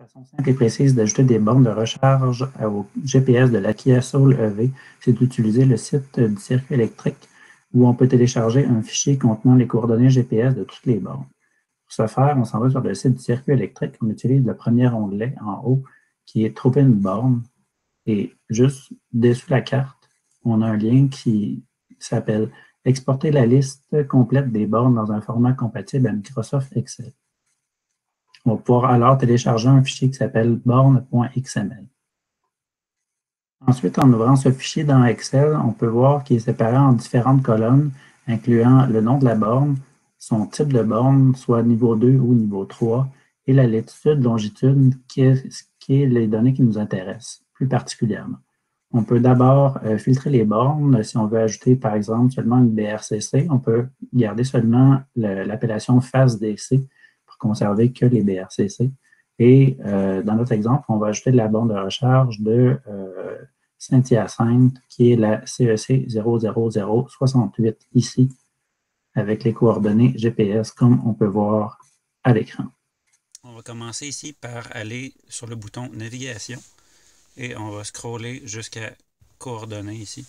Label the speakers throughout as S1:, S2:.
S1: Façon simple et précise d'ajouter des bornes de recharge au GPS de la Kia Soul EV, c'est d'utiliser le site du circuit électrique où on peut télécharger un fichier contenant les coordonnées GPS de toutes les bornes. Pour ce faire, on s'en va sur le site du circuit électrique. On utilise le premier onglet en haut qui est Trouver une borne. Et juste dessous la carte, on a un lien qui s'appelle Exporter la liste complète des bornes dans un format compatible à Microsoft Excel. On va pouvoir alors télécharger un fichier qui s'appelle borne.xml. Ensuite, en ouvrant ce fichier dans Excel, on peut voir qu'il est séparé en différentes colonnes, incluant le nom de la borne, son type de borne, soit niveau 2 ou niveau 3, et la latitude, longitude, qui est les données qui nous intéressent plus particulièrement. On peut d'abord filtrer les bornes. Si on veut ajouter, par exemple, seulement une BRCC, on peut garder seulement l'appellation FASDC pour conserver que les BRCC. Et dans notre exemple, on va ajouter de la borne de recharge de Saint-Hyacinthe, qui est la CEC 00068 ici, avec les coordonnées GPS, comme on peut voir à l'écran.
S2: On va commencer ici par aller sur le bouton Navigation et on va scroller jusqu'à Coordonnées ici.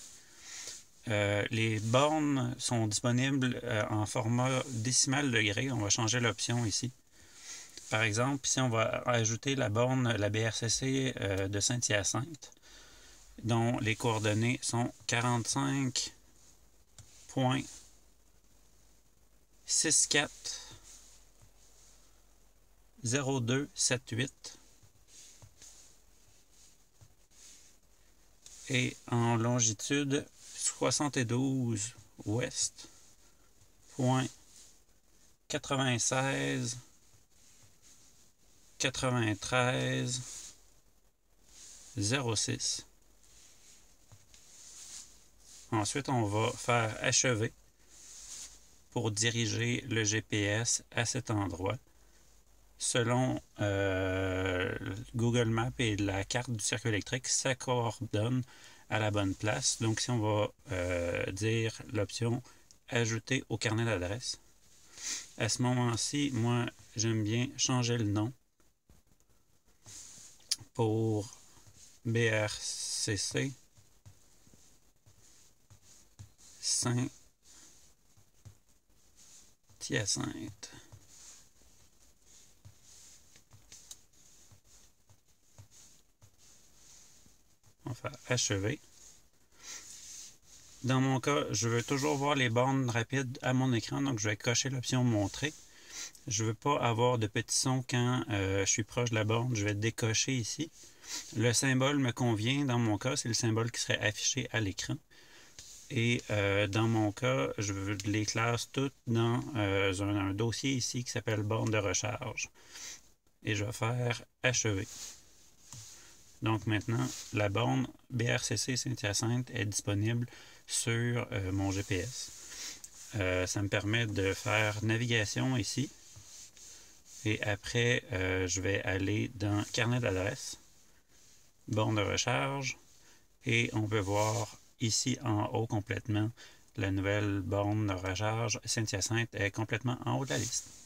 S2: Les bornes sont disponibles en format décimal degré. On va changer l'option ici. Par exemple, ici on va ajouter la borne, la BRCC de Saint-Hyacinthe, dont les coordonnées sont 45.640278 et en longitude 72 ouest, point 96 93 06. Ensuite, on va faire achever pour diriger le GPS à cet endroit. Selon Google Maps et la carte du circuit électrique, ça coordonne à la bonne place. Donc, si on va dire l'option « Ajouter au carnet d'adresse », à ce moment-ci, moi, j'aime bien changer le nom pour BRCC Saint-Hyacinthe. On va faire achever. Dans mon cas, je veux toujours voir les bornes rapides à mon écran, donc je vais cocher l'option montrer. Je ne veux pas avoir de petits sons quand je suis proche de la borne, je vais décocher ici. Le symbole me convient, dans mon cas, c'est le symbole qui serait affiché à l'écran. Et dans mon cas, je les classe toutes dans un dossier ici qui s'appelle borne de recharge. Et je vais faire achever. Donc maintenant, la borne BRCC Saint-Hyacinthe est disponible sur mon GPS. Ça me permet de faire navigation ici. Et après, je vais aller dans carnet d'adresse, borne de recharge. Et on peut voir ici en haut complètement la nouvelle borne de recharge Saint-Hyacinthe est complètement en haut de la liste.